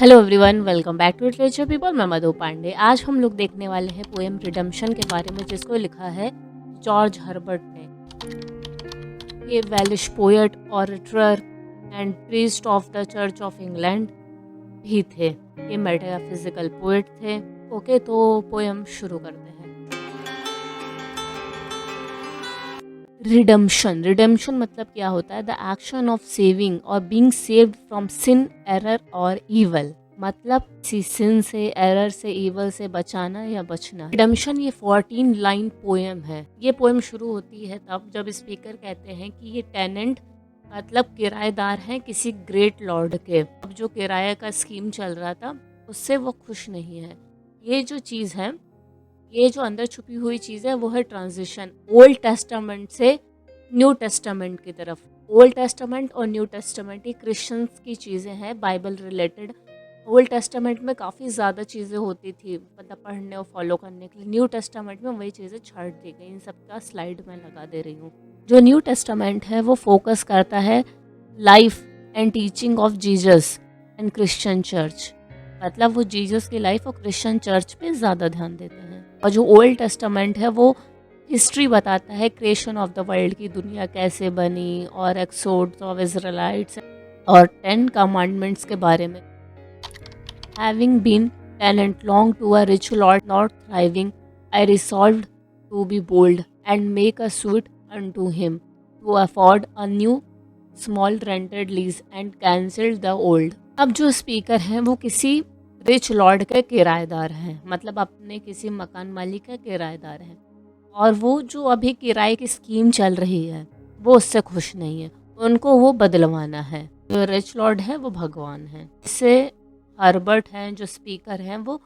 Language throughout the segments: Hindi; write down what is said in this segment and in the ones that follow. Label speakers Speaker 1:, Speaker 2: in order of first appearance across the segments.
Speaker 1: Hello everyone, welcome back to literature people. मैं मधु पांडे। आज हम लोग देखने वाले हैं पोएम रिडम्पशन के बारे में, जिसको लिखा है जॉर्ज हर्बर्ट ने। ये Welsh poet, orator and priest of the Church of England भी थे। ये मेटाफिजिकल पोएट थे। ओके, तो पोएम शुरू करते हैं। रिडम्पशन रिडम्पशन मतलब क्या होता है? द एक्शन ऑफ सेविंग और being saved from sin, error और ईवल। मतलब किसी सिन से, एरर से, ईवल से बचाना या बचना। रिडम्पशन ये 14 लाइन पोएम है। ये पोएम शुरू होती है तब जब स्पीकर कहते हैं कि ये टेनेंट मतलब किराएदार हैं किसी ग्रेट लॉर्ड के। अब जो किराए का स्कीम चल रहा था उससे वो खुश नहीं है। ये जो चीज़ है, ये जो अंदर छुपी हुई चीज़ है, वो है ट्रांजिशन ओल्ड टेस्टामेंट से न्यू टेस्टामेंट की तरफ। ओल्ड टेस्टामेंट और न्यू टेस्टामेंट ये क्रिश्चियंस की चीज़ें हैं, बाइबल रिलेटेड। ओल्ड टेस्टामेंट में काफ़ी ज़्यादा चीज़ें होती थी, मतलब पढ़ने और फॉलो करने के लिए। न्यू टेस्टामेंट में वही चीज़ें छाट दी गई। इन सब का स्लाइड मैं लगा दे रही हूँ। जो न्यू टेस्टामेंट है वो फोकस करता है life and teaching of Jesus and Christian church. मतलब वो जीसस की लाइफ और क्रिश्चियन चर्च पे ज़्यादा ध्यान देते हैं। और जो ओल्ड टेस्टामेंट है वो हिस्ट्री बताता है, क्रिएशन ऑफ द वर्ल्ड की, दुनिया कैसे बनी, और एक्सोड्स ऑफ इजराइट्स और 10 कमांडमेंट्स के बारे में। Having been tenant long to a rich lord not thriving, I resolved to be bold and make a suit unto him to afford a new small rented lease and cancel the old। अब जो स्पीकर हैं वो किसी रिच लॉर्ड के किराएदार हैं, मतलब अपने किसी मकान मालिक का किराएदार हैं। और वो जो अभी किराए की स्कीम चल रही है वो उससे खुश नहीं है, उनको वो बदलवाना है। जो रिच लॉर्ड है वो भगवान है। इससे हर्बर्ट हैं जो स्पीकर हैं वो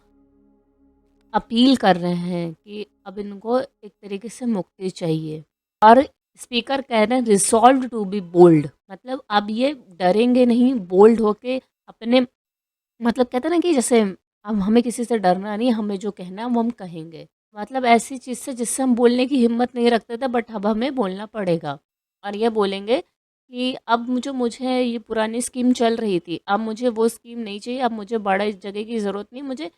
Speaker 1: अपील कर रहे हैं कि अब इनको एक तरीके से मुक्ति चाहिए। और स्पीकर कह रहे हैं रिसॉल्व टू बी बोल्ड, मतलब अब ये डरेंगे नहीं, बोल्ड होके अपने, मतलब कहते हैं ना कि जैसे अब हमें किसी से डरना नहीं, हमें जो कहना है वो हम कहेंगे। मतलब ऐसी चीज़ से जिससे हम बोलने की हिम्मत नहीं रखते थे, बट अब हमें बोलना पड़ेगा। और ये बोलेंगे कि अब मुझे ये पुरानी स्कीम चल रही थी, अब मुझे वो स्कीम नहीं चाहिए, अब मुझे बड़ा जगह की ज़रूरत नहीं, मुझे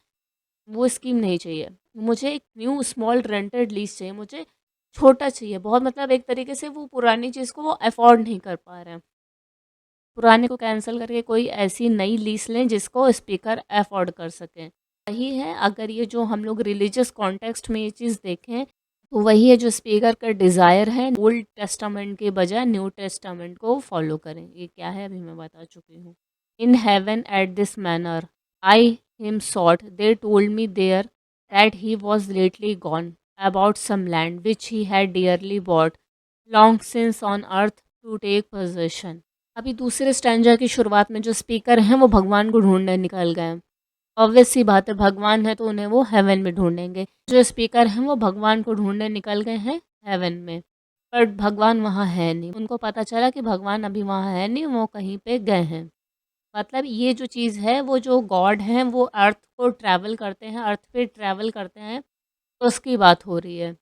Speaker 1: वो स्कीम नहीं चाहिए। मुझे एक न्यू स्मॉल रेंटेड लीज़ चाहिए, मुझे छोटा चाहिए बहुत। मतलब एक तरीके से वो पुरानी चीज़ को वो अफ़ोर्ड नहीं कर पा रहे हैं। पुराने को कैंसिल करके कोई ऐसी नई लीज़ लें जिसको स्पीकर अफ़ोर्ड कर सकें। वही है, अगर ये जो हम लोग रिलीजियस कॉन्टेक्स्ट में ये चीज़ देखें तो वही है जो स्पीकर का डिज़ायर है, ओल्ड टेस्टामेंट के बजाय न्यू टेस्टामेंट को फॉलो करें। ये क्या है अभी मैं बता चुकी हूँ। In heaven at this manor I him sought, they told me there that he was lately gone about some land which he had dearly bought long since on earth to take possession. अभी दूसरे स्टैंजा की शुरुआत में जो स्पीकर हैं वो भगवान को ढूंढने निकल गए। ऑब्वियस सी बात है, भगवान है तो उन्हें वो हेवन में ढूंढेंगे। जो स्पीकर हैं वो भगवान को ढूंढने निकल गए हैं हेवन में, बट भगवान वहाँ है नहीं। उनको पता चला कि भगवान अभी वहाँ है नहीं, वो कहीं पे गए हैं। मतलब ये जो चीज़ है, वो जो गॉड हैं वो अर्थ को ट्रैवल करते हैं, अर्थ पे ट्रैवल करते हैं, तो उसकी बात हो रही है।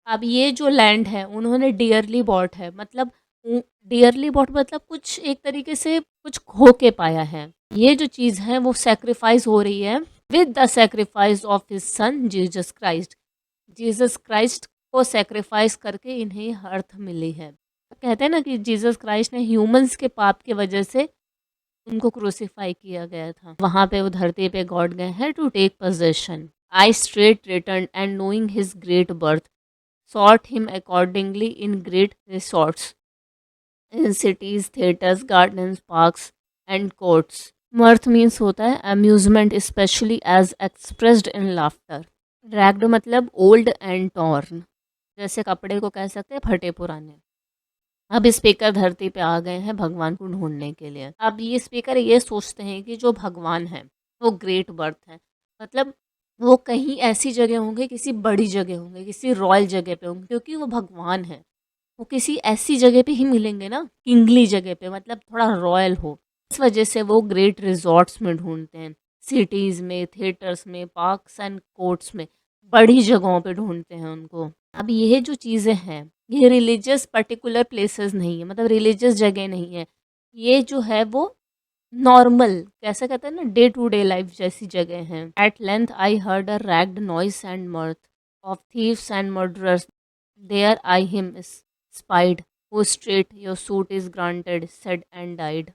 Speaker 1: अब ये जो लैंड है उन्होंने डियरली बॉट है, मतलब डियरली बॉट मतलब कुछ एक तरीके से कुछ खो के पाया है। ये जो चीज़ है वो सैक्रिफाइस हो रही है with the sacrifice of his son Jesus Christ. Jesus Christ को सैक्रिफाइस करके इन्हें अर्थ मिली है। कहते हैं ना कि जीसस क्राइस्ट ने ह्यूमंस के पाप की वजह से उनको क्रूसीफाई किया गया था। वहाँ पे वो धरती पे गॉड गए हैं to take possession. I straight return and knowing his great birth sought him accordingly in great resorts, in cities, theatres, gardens, parks, and courts। Mirth means होता है amusement, especially as expressed in laughter। Ragged मतलब old and torn, जैसे कपड़े को कह सकते हैं फटे पुराने। अब स्पीकर धरती पे आ गए हैं भगवान को ढूंढने के लिए। अब ये स्पीकर ये सोचते हैं कि जो भगवान है वो ग्रेट बर्थ है, मतलब वो कहीं ऐसी जगह होंगे, किसी बड़ी जगह होंगे, किसी रॉयल जगह पे होंगे, क्योंकि वो भगवान है। वो किसी ऐसी जगह पे ही मिलेंगे ना, किंगली जगह पे, मतलब थोड़ा रॉयल हो। इस वजह से वो ग्रेट रिजॉर्ट्स में ढूंढते हैं, सिटीज़ में, थिएटर्स में, पार्क्स एंड कोर्ट्स में, बड़ी जगहों पे ढूंढते हैं उनको। अब ये जो चीज़ें हैं ये रिलीजियस पर्टिकुलर प्लेसेस नहीं है, मतलब रिलीजियस जगह नहीं है। ये जो है वो नॉर्मल, कैसे कहते हैं ना, डे टू डे लाइफ जैसी जगह हैं। At length I heard a ragged noise and mirth of thieves and murderers. There I him is spied, who straight your suit is granted, said and died.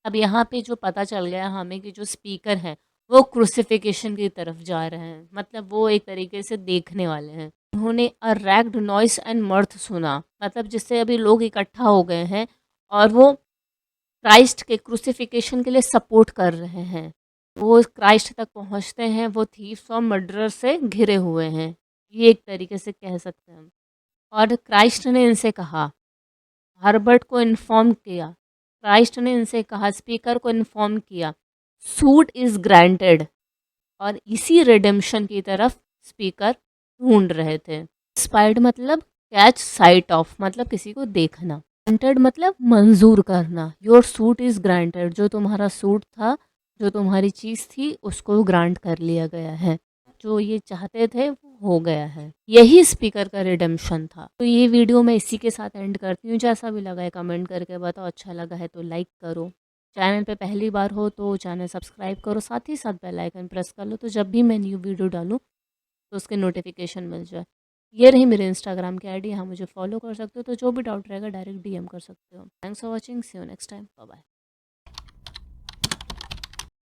Speaker 1: अब यहाँ पे जो पता चल गया हमें कि जो स्पीकर हैं वो क्रूसिफिकेशन की तरफ जा रहे हैं, मतलब वो एक तरीके से देखने वाले हैं। उन्होंने अ रैग्ड नॉइस एंड मर्थ सुना, मतलब जिससे अभी लोग इकट्ठा हो गए हैं और वो क्राइस्ट के क्रूसिफिकेशन के लिए सपोर्ट कर रहे हैं। वो क्राइस्ट तक पहुंचते हैं, वो थीफ्स और मर्डरर से घिरे हुए हैं, ये एक तरीके से कह सकते हैं। और क्राइस्ट ने इनसे कहा, हर्बर्ट को इन्फॉर्म किया, क्राइस्ट ने इनसे कहा, स्पीकर को इन्फॉर्म किया, सूट इज़ ग्रांटेड। और इसी रिडेम्पशन की तरफ स्पीकर ढूंढ रहे थे। स्पाइड मतलब कैच साइट ऑफ, मतलब किसी को देखना। ग्रांटेड मतलब मंजूर करना। योर सूट इज़ ग्रांटेड, जो तुम्हारा सूट था, जो तुम्हारी चीज़ थी, उसको ग्रांट कर लिया गया है। जो ये चाहते थे वो हो गया है। यही स्पीकर का रिडेम्पशन था। तो ये वीडियो मैं इसी के साथ एंड करती हूँ। जैसा भी लगा है कमेंट करके बताओ, अच्छा लगा है तो लाइक करो, चैनल पे पहली बार हो तो चैनल सब्सक्राइब करो, साथ ही साथ बेल आइकन प्रेस कर लो, तो जब भी मैं न्यू वीडियो डालूँ तो उसके नोटिफिकेशन मिल जाए। ये रही मेरे इंस्टाग्राम की आईडी, यहाँ मुझे फॉलो कर सकते हो, तो जो भी डाउट रहेगा डायरेक्ट डीएम कर सकते हो। Thanks for watching, see you next time, bye bye.